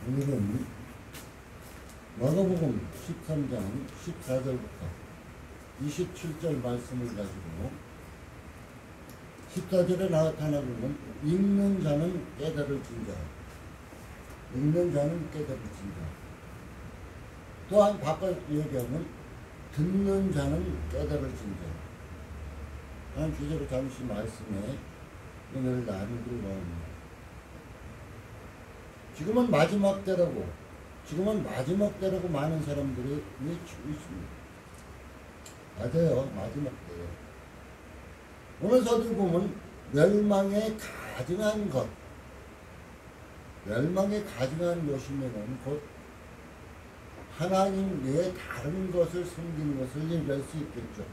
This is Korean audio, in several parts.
오늘은 마가복음 13장 14절부터 27절 말씀을 가지고 14절에 나타나고는 읽는 자는 깨달을진다. 읽는 자는 깨달을진다. 또한 바꿔 얘기하면 듣는 자는 깨달을진다. 하는 주제로 잠시 말씀에 은혜를 나누기를 원합니다. 지금은 마지막 때라고 많은 사람들이 외치고 있습니다. 맞아요. 마지막 때예요. 오늘 서두에 보면 멸망에 가증한 것이면은 곧 하나님 외에 다른 것을 섬기는 것을 얘기할 수 있겠죠.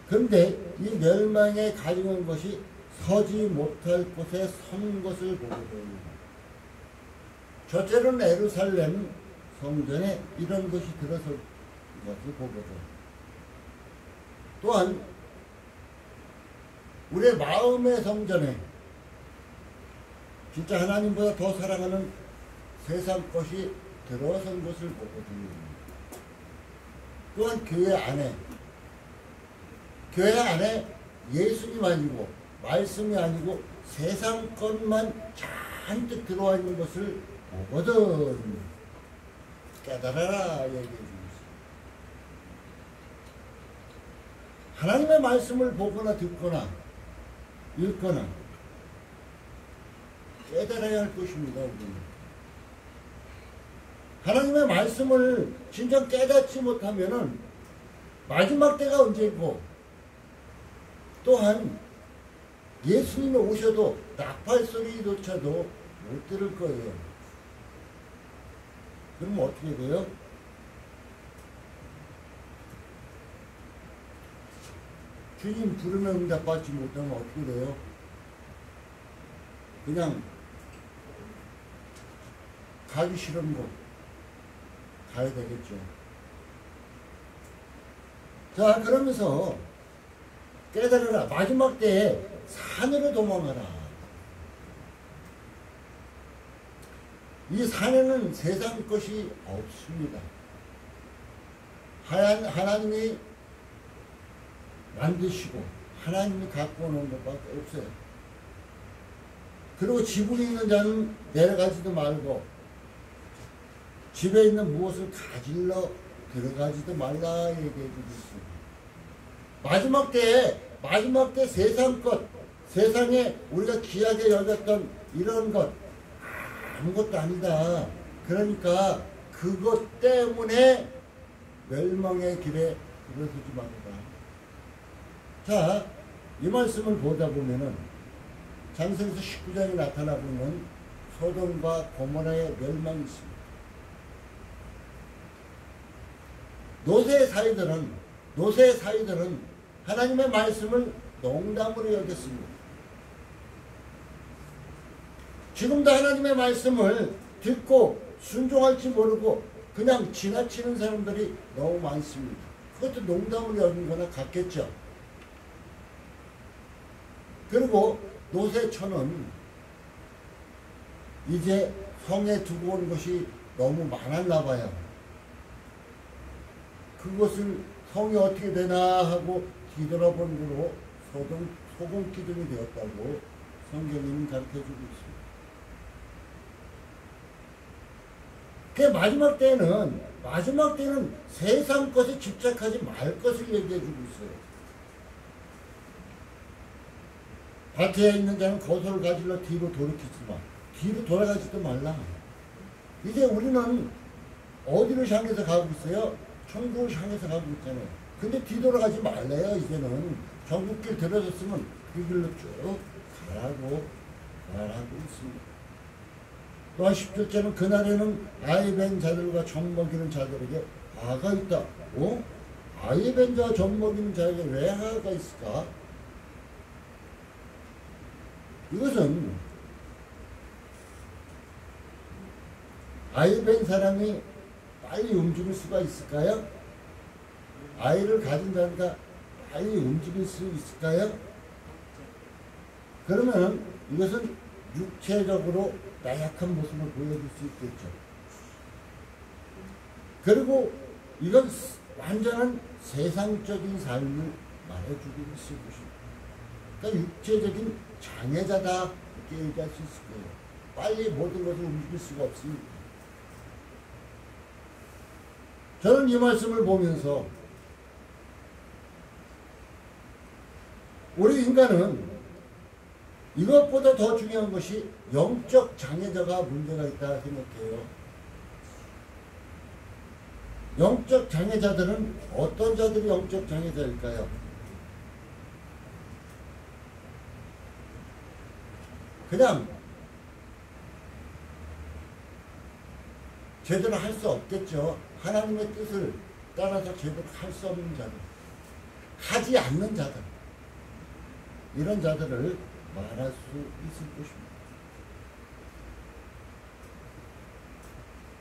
그런데 이 멸망에 가증한 것이 서지 못할 곳에 선 것을 보게 됩니다. 첫째로는 예루살렘 성전에 이런 것이 들어설 것을 보거든. 또한 우리의 마음의 성전에 진짜 하나님보다 더 사랑하는 세상 것이 들어선 것을 보거든요. 또한 교회 안에 예수님 아니고 말씀이 아니고 세상 것만 잔뜩 들어와 있는 것을 보거든. 깨달아라 얘기해 주고 있어요. 하나님의 말씀을 보거나 듣거나 읽거나 깨달아야 할 것입니다. 우리는. 하나님의 말씀을 진정 깨닫지 못하면은 마지막 때가 언제고, 또한 예수님이 오셔도 나팔 소리조차도 못 들을 거예요. 그럼 어떻게 돼요? 주님 부르면 응답받지 못하면 어떻게 돼요? 그냥 가기 싫은 곳 가야 되겠죠. 자, 그러면서 깨달으라. 마지막 때에 산으로 도망가라. 이 산에는 세상 것이 없습니다. 하나님이 만드시고 하나님이 갖고 오는 것밖에 없어요. 그리고 지붕에 있는 자는 내려가지도 말고 집에 있는 무엇을 가질러 들어가지도 말라 얘기해 주고 있습니다. 마지막 때 세상에 우리가 귀하게 여겼던 이런 것 아무것도 아니다. 그러니까 그것 때문에 멸망의 길에 들어서지 말아라. 자, 이 말씀을 보다 보면은 장세기서 19장에 나타나고 있는 소돔과 고모라의 멸망이 있습니다. 노새 사이들은 하나님의 말씀을 농담으로 여겼습니다. 지금도 하나님의 말씀을 듣고 순종할지 모르고 그냥 지나치는 사람들이 너무 많습니다. 그것도 농담으로 여긴 거나 같겠죠. 그리고 노새처는 이제 성에 두고 온 것이 너무 많았나 봐요. 그것을 성이 어떻게 되나 하고 뒤돌아본 거로 소금 기둥이 되었다고 성경이 가르쳐주고 있습니다. 그 마지막 때는 세상 것에 집착하지 말 것을 얘기해 주고 있어요. 밭에 있는 자는 거소를 가질러 뒤로 돌이키지 마. 뒤로 돌아가지도 말라. 이제 우리는 어디를 향해서 가고 있어요? 천국을 향해서 가고 있잖아요. 근데 뒤돌아가지 말래요. 이제는 전국길 들어섰으면 그 길로 쭉 가라고 있습니다. 또한 10절째는 그날에는 아이 벤 자들과 젖 먹이는 자들에게 화가 있다. 아이 벤 자와 젖 먹이는 자에게 왜 화가 있을까? 이것은 아이 벤 사람이 빨리 움직일 수가 있을까요? 아이를 가진 자니까 빨리 움직일 수 있을까요? 그러면 이것은 육체적으로 나약한 모습을 보여줄 수 있겠죠. 그리고 이건 완전한 세상적인 삶을 말해주고 있을 것입니다. 그러니까 육체적인 장애자다 이렇게 얘기할 수 있을 거예요. 빨리 모든 것을 움직일 수가 없으니까. 저는 이 말씀을 보면서 우리 인간은 이것보다 더 중요한 것이 영적 장애자가 문제가 있다 생각해요. 영적 장애자들은 어떤 자들이 영적 장애자일까요? 그냥 제대로 할 수 없겠죠. 하나님의 뜻을 따라서 제대로 할 수 없는 자들, 하지 않는 자들, 이런 자들을 말할 수 있을 것입니다.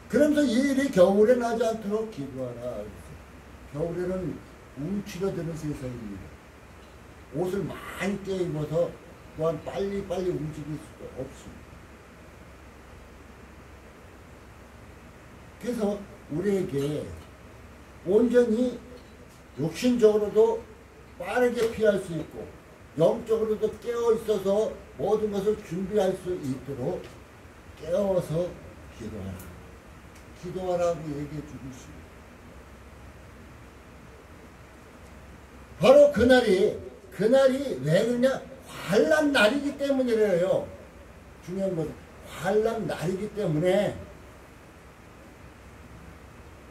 그러면서 이 일이 겨울에 나지 않도록 기도하라. 겨울에는 움츠려드는 세상입니다. 옷을 많이 껴입어서 또한 빨리빨리 움직일 수가 없습니다. 그래서 우리에게 온전히 육신적으로도 빠르게 피할 수 있고 영적으로도 깨어 있어서 모든 것을 준비할 수 있도록 깨어서 기도하라. 기도하라고 얘기해 주고 있습니다. 바로 그날이 왜 그러냐? 환난 날이기 때문이래요. 중요한 것은 환난 날이기 때문에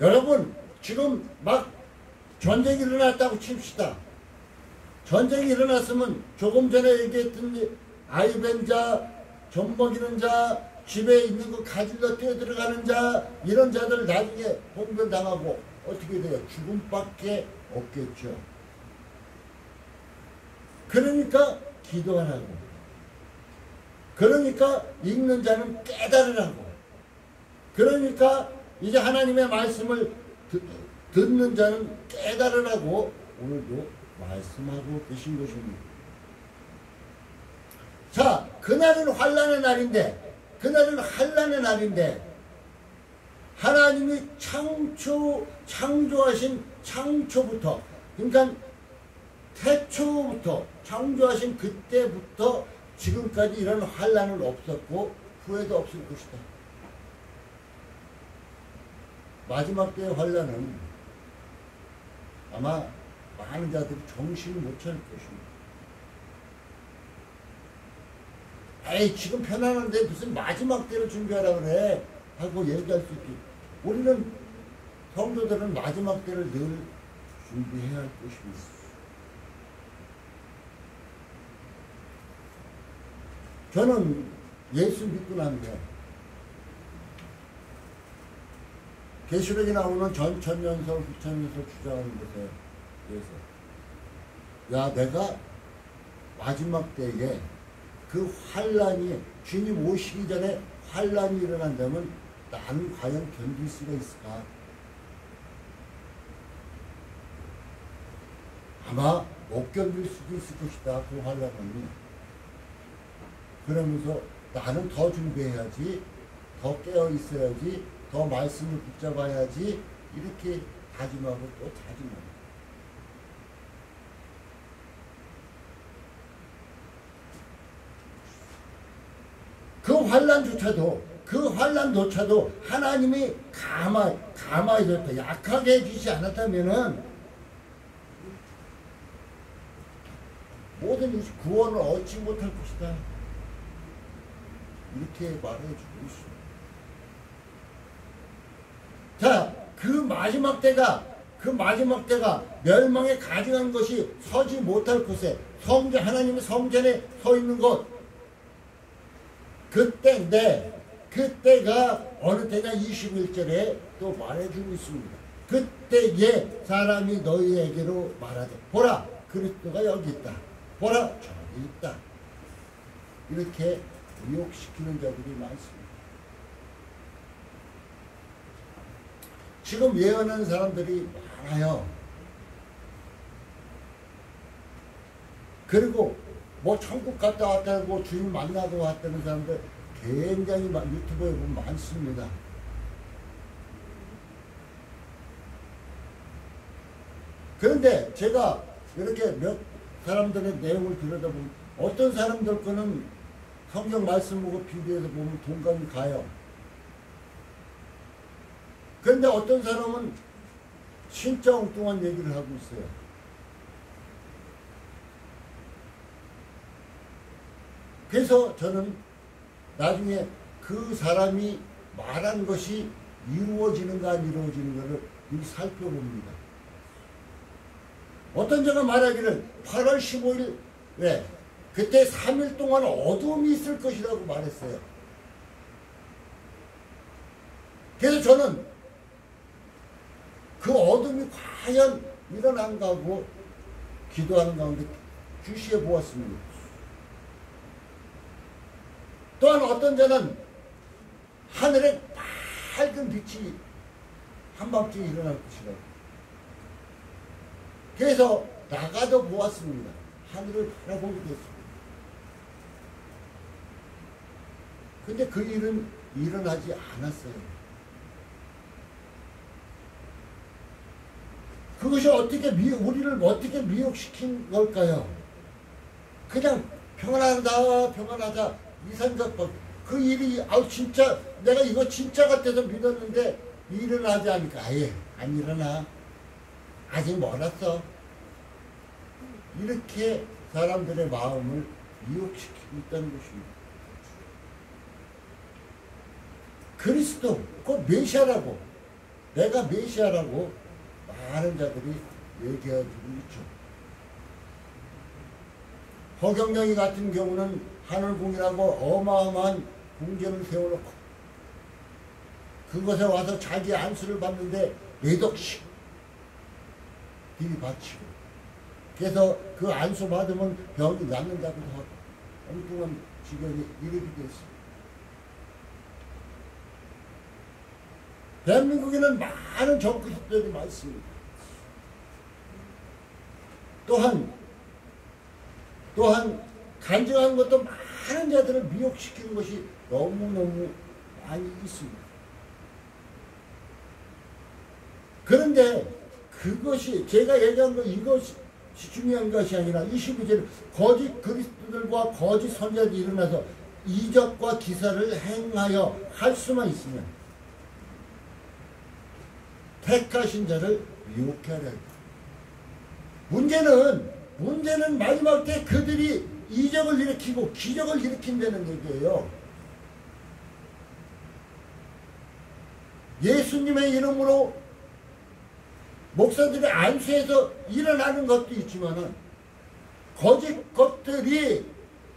여러분 지금 막 전쟁이 일어났다고 칩시다. 전쟁이 일어났으면 조금 전에 얘기했던 아이벤자, 젖먹이는 자, 집에 있는 거 가질러 뛰어들어가는 자, 이런 자들 나중에 봉변당하고 어떻게 돼요? 죽음밖에 없겠죠. 그러니까 기도하라고. 그러니까 읽는 자는 깨달으라고. 그러니까 이제 하나님의 말씀을 듣는 자는 깨달으라고 오늘도 말씀하고 계신 것입니다. 자, 그날은 환난의 날인데, 그날은 환난의 날인데 하나님이 창조하신 창초부터, 그러니까 태초부터 창조하신 그때부터 지금까지 이런 환난은 없었고 후에도 없을 것이다. 마지막 때의 환난은 아마 많은 자들이 정신을 못 차릴 것입니다. 에이, 지금 편안한데 무슨 마지막 때를 준비하라 그래 하고 얘기할 수 있지. 우리는 성도들은 마지막 때를 늘 준비해야 할 것입니다. 저는 예수 믿고 나면 계시록에 나오는 전천년설, 후천년설 주장하는 것에 대해서 야, 내가 마지막 때에 그 환란이 주님 오시기 전에 환란이 일어난다면 나는 과연 견딜 수가 있을까? 아마 못 견딜 수도 있을 것이다. 그 환란은. 그러면서 나는 더 준비해야지, 더 깨어 있어야지, 더 말씀을 붙잡아야지, 이렇게 다짐하고 또 다짐하고. 그 환란조차도 하나님이 가만히 뒀다, 약하게 해주지 않았다면은 모든 구원을 얻지 못할 것이다. 이렇게 말해주고 있습니다. 자, 그 마지막 때가 멸망에 가증한 것이 서지 못할 곳에, 하나님의 성전에 서 있는 곳, 그때가 어느 때냐? 21절에 또 말해주고 있습니다. 그때에 사람이 너희에게로 말하되 보라, 그리스도가 여기 있다. 보라, 저기 있다. 이렇게 미혹시키는 자들이 많습니다. 지금 예언하는 사람들이 많아요. 그리고 뭐 천국 갔다 왔다고 주인 만나고 왔다는 사람들 굉장히 유튜브에 보면 많습니다. 그런데 제가 이렇게 몇 사람들의 내용을 들여다보면 어떤 사람들 거는 성경 말씀 보고 비교해서 보면 동감이 가요. 그런데 어떤 사람은 진짜 엉뚱한 얘기를 하고 있어요. 그래서 저는 나중에 그 사람이 말한 것이 이루어지는가 안 이루어지는가를 살펴봅니다. 어떤 자가 말하기를 8월 15일 그때 3일 동안 어둠이 있을 것이라고 말했어요. 그래서 저는 그 어둠이 과연 일어난가 하고 기도하는 가운데 주시해 보았습니다. 또한 어떤 자는 하늘에 밝은 빛이 한밤중에 일어날 것이라고. 그래서 나가도 보았습니다. 하늘을 바라보게 됐습니다. 근데 그 일은 일어나지 않았어요. 그것이 우리를 어떻게 미혹시킨 걸까요? 그냥 평안하다 이 생각밖에. 그 일이 진짜 내가 이거 진짜 같아서 믿었는데 일어나지 않으니까 아예 안 일어나. 아직 멀었어. 이렇게 사람들의 마음을 미혹시키고 있다는 것입니다. 그리스도, 곧 메시아라고, 내가 메시아라고 많은 자들이 얘기하고 있죠. 허경영이 같은 경우는 하늘궁이라고 어마어마한 궁전을 세워놓고 그것에 와서 자기 안수를 받는데 매덕씩 들이받치고 그래서 그 안수 받으면 병이 낫는다고도 하고 엉뚱한 지경에 이르게 됐습니다. 대한민국에는 많은 정크식들이 많습니다. 또한 간증하는 것도 많은 자들을 미혹시키는 것이 너무너무 많이 있습니다. 그런데 그것이 제가 얘기한 거 이것이 중요한 것이 아니라 22절에 거짓 그리스도들과 거짓 선지자들이 일어나서 이적과 기사를 행하여 할 수만 있으면 택하신 자를 미혹해 하려 합니다. 문제는 마지막 때 그들이 이적을 일으키고 기적을 일으킨다는 얘기예요. 예수님의 이름으로 목사들이 안수해서 일어나는 것도 있지만은 거짓 것들이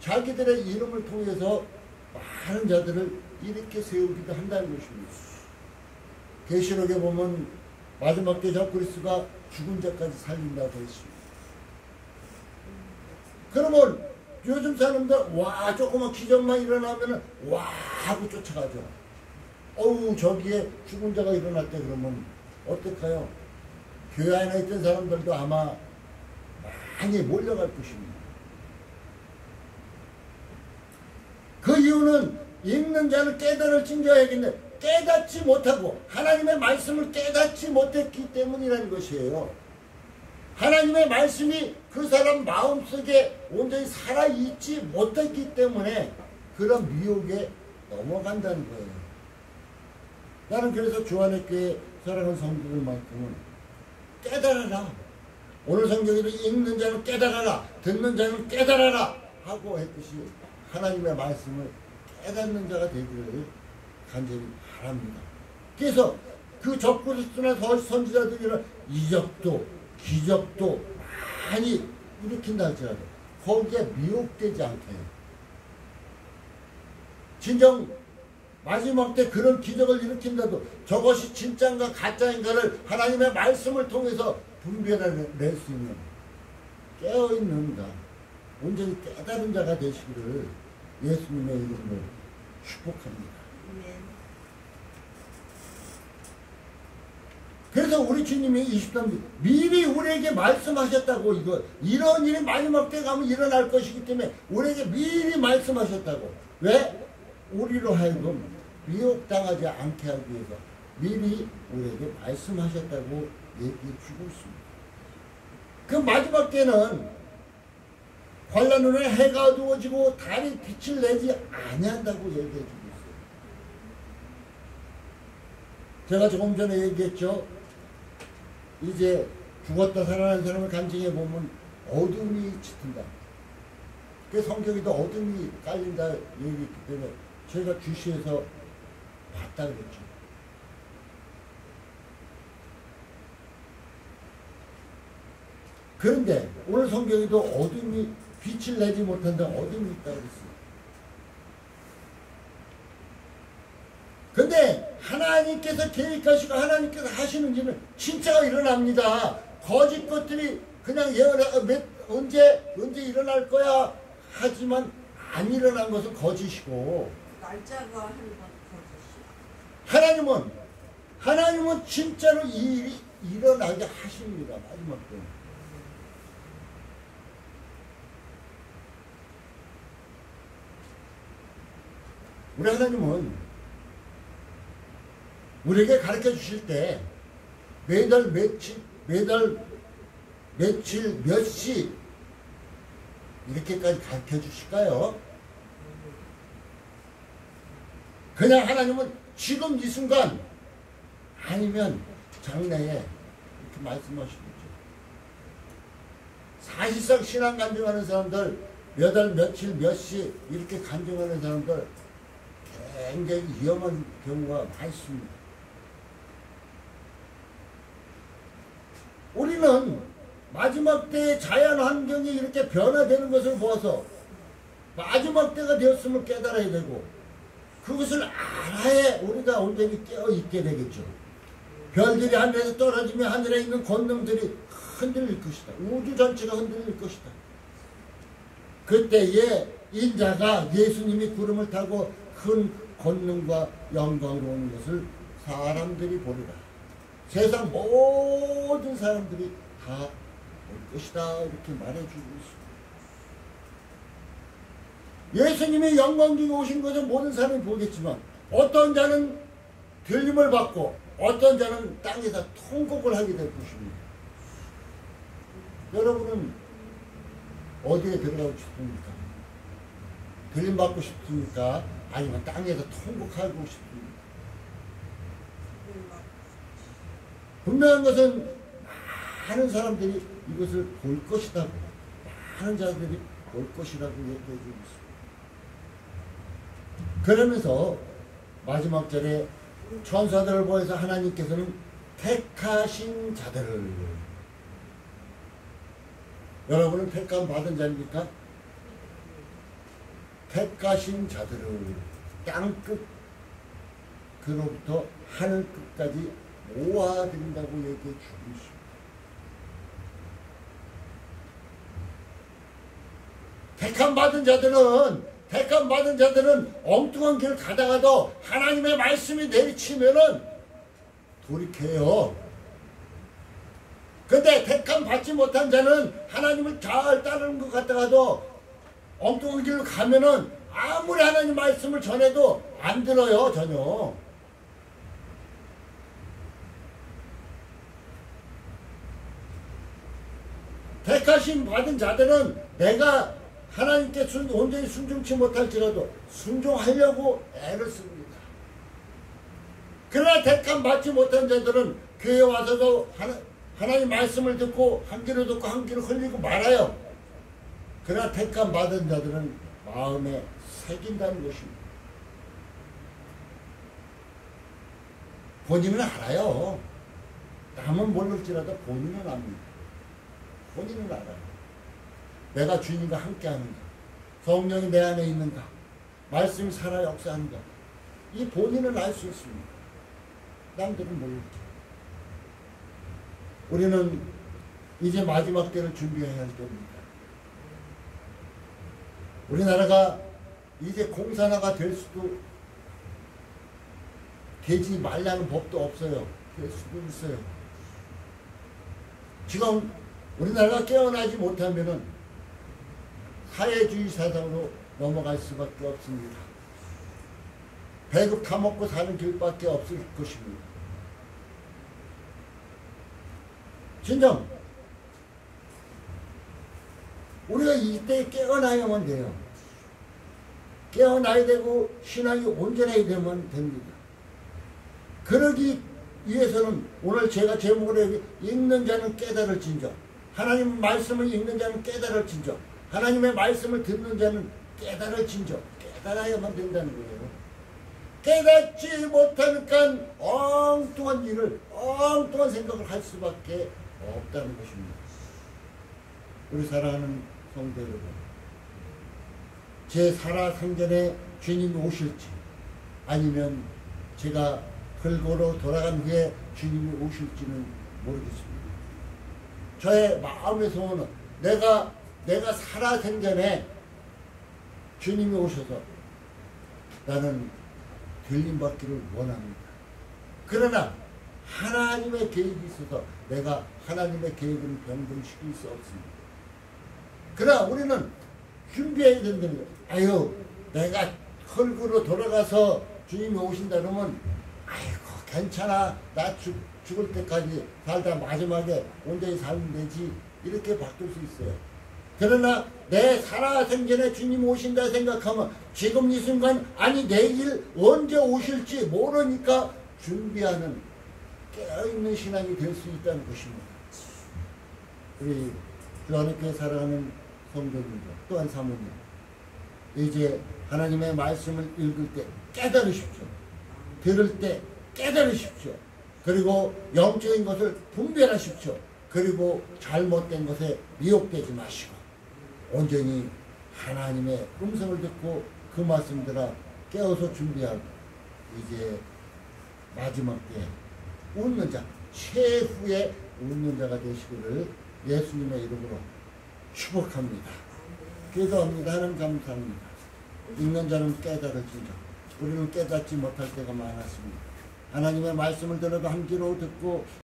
자기들의 이름을 통해서 많은 자들을 일으켜 세우기도 한다는 것입니다. 계시록에 보면 마지막 때 적그리스도가 죽은 자까지 살린다고 했습니다. 그러면 요즘 사람들 와 조그만 기적만 일어나면은 와 하고 쫓아가죠. 어우 저기에 죽은 자가 일어났대 그러면 어떡해요? 교회 안에 있던 사람들도 아마 많이 몰려갈 것입니다. 그 이유는 읽는 자는 깨달을 징조해야겠네. 깨닫지 못하고 하나님의 말씀을 깨닫지 못했기 때문이라는 것이에요. 하나님의 말씀이 그 사람 마음속에 온전히 살아있지 못했기 때문에 그런 미혹에 넘어간다는 거예요. 나는 그래서 주안의교회 사랑하는 성도들만큼은 깨달아라. 오늘 성경에도 읽는 자는 깨달아라. 듣는 자는 깨달아라. 하고 했듯이 하나님의 말씀을 깨닫는 자가 되기를 간절히 바랍니다. 그래서 그 적그리스도나 선지자들이나 이적도 기적도 많이 일으킨다 할지라도 거기에 미혹되지 않게 진정 마지막 때 그런 기적을 일으킨다도 저것이 진짜인가 가짜인가를 하나님의 말씀을 통해서 분별해낼 수 있는 깨어있는 자, 온전히 깨달은 자가 되시기를 예수님의 이름으로 축복합니다. 그래서 우리 주님이 23절 미리 우리에게 말씀하셨다고. 이런 일이 마지막 때 가면 일어날 것이기 때문에 우리에게 미리 말씀하셨다고. 왜? 우리로 하여금 미혹당하지 않게 하기 위해서 미리 우리에게 말씀하셨다고 얘기해 주고 있습니다. 그 마지막 때는 환난 후에 해가 어두워지고 달이 빛을 내지 아니한다고 얘기해 주고 있어요. 제가 조금 전에 얘기했죠. 이제 죽었다 살아난 사람을 간증해 보면 어둠이 짙은다. 그 성경에도 어둠이 깔린다 얘기했기 때문에 저희가 주시에서 봤다 그랬죠. 그런데 오늘 성경에도 어둠이 빛을 내지 못한다. 어둠이 있다 그랬어요. 근데 하나님께서 계획하시고 하나님께서 하시는 일은 진짜가 일어납니다. 거짓 것들이 그냥 언제 일어날 거야 하지만 안 일어난 것은 거짓이고, 날짜가 하는 건 거짓이야. 하나님은 진짜로 이 일이 일어나게 하십니다. 마지막 때. 우리 하나님은 우리에게 가르쳐 주실 때 매달 며칠 몇 시 이렇게까지 가르쳐 주실까요? 그냥 하나님은 지금 이 순간 아니면 장래에 이렇게 말씀하시겠죠. 사실상 신앙 간증하는 사람들 몇 월 며칠 몇 시 이렇게 간증하는 사람들 굉장히 위험한 경우가 많습니다. 우리는 마지막 때의 자연 환경이 이렇게 변화되는 것을 보아서 마지막 때가 되었음을 깨달아야 되고, 그것을 알아야 우리가 온전히 깨어있게 되겠죠. 별들이 하늘에서 떨어지며 하늘에 있는 권능들이 흔들릴 것이다. 우주 전체가 흔들릴 것이다. 그때에 인자가 예수님이 구름을 타고 큰 권능과 영광으로 오는 것을 사람들이 보리라. 세상 모든 사람들이 다 볼 것이다. 이렇게 말해주고 있습니다. 예수님이 영광 중에 오신 것은 모든 사람이 보겠지만 어떤 자는 들림을 받고 어떤 자는 땅에서 통곡을 하게 될 것입니다. 여러분은 어디에 들어가고 싶습니까? 들림 받고 싶습니까? 아니면 땅에서 통곡하고 싶습니까? 분명한 것은 많은 사람들이 이것을 볼 것이라고, 많은 자들이 볼 것이라고 얘기해 주고 있습니다. 그러면서 마지막 절에 천사들을 보여서 하나님께서는 택하신 자들을, 여러분은 택함 받은 자입니까? 택하신 자들을 땅끝 그로부터 하늘 끝까지 모아드린다고 얘기해 주고 있습니다. 택함 받은 자들은 엉뚱한 길 가다가도 하나님의 말씀이 내리치면은 돌이켜요. 근데 택함 받지 못한 자는 하나님을 잘 따르는 것 같다가도 엉뚱한 길로 가면은 아무리 하나님 말씀을 전해도 안 들어요, 전혀. 택하심 받은 자들은 내가 하나님께 온전히 순종치 못할지라도 순종하려고 애를 씁니다. 그러나 택함 받지 못한 자들은 교회에 와서도 하나님 말씀을 듣고 한 귀로 듣고 한 귀로 흘리고 말아요. 그러나 택함 받은 자들은 마음에 새긴다는 것입니다. 본인은 알아요. 남은 모를지라도 본인은 압니다. 본인은 알아요. 내가 주님과 함께 하는가, 성령이 내 안에 있는가, 말씀이 살아 역사하는가, 이 본인은 알 수 있습니다. 남들은 모르죠. 우리는 이제 마지막 때를 준비해야 할 때입니다. 우리나라가 이제 공산화가 될 수도 되지 말라는 법도 없어요. 될 수도 있어요. 지금 우리나라가 깨어나지 못하면은 사회주의 사상으로 넘어갈 수밖에 없습니다. 배급 타먹고 사는 길밖에 없을 것입니다. 진정 우리가 이때 깨어나야만 돼요. 깨어나야 되고 신앙이 온전해야 되면 됩니다. 그러기 위해서는 오늘 제가 제목으로 읽는 자는 깨달을진저, 하나님 말씀을 읽는 자는 깨달을진저, 하나님의 말씀을 듣는 자는 깨달을진저, 깨달아야만 된다는 거예요. 깨닫지 못하니까 엉뚱한 일을, 엉뚱한 생각을 할 수밖에 없다는 것입니다. 우리 사랑하는 성도 여러분, 제 살아생전에 주님이 오실지 아니면 제가 골고루 돌아간 후에 주님이 오실지는 모르겠습니다. 저의 마음의 소원은 내가 살아생전에 주님이 오셔서 나는 들림받기를 원합니다. 그러나 하나님의 계획이 있어서 내가 하나님의 계획은 변동시킬 수 없습니다. 그러나 우리는 준비해야 된다는 거예요. 아유, 내가 흙으로 돌아가서 주님이 오신다 그러면 아이고 괜찮아, 나 죽을 때까지 살다 마지막에 온전히 살면 되지, 이렇게 바뀔 수 있어요. 그러나 내 살아생전에 주님 오신다 생각하면 지금 이 순간, 아니 내일 언제 오실지 모르니까 준비하는 깨어있는 신앙이 될 수 있다는 것입니다. 우리 주 안에 사랑하는 성도님들, 또한 사모님, 이제 하나님의 말씀을 읽을 때 깨달으십시오. 들을 때 깨달으십시오. 그리고 영적인 것을 분별하십시오. 그리고 잘못된 것에 미혹되지 마시고 온전히 하나님의 음성을 듣고 그 말씀 들어 깨어서 준비하고 이제 마지막 때 웃는 자, 최후의 웃는 자가 되시기를 예수님의 이름으로 축복합니다. 기도합니다. 하나님 감사합니다. 읽는 자는 깨달을진저, 우리는 깨닫지 못할 때가 많았습니다. 하나님의 말씀을 들어도 한 귀로 듣고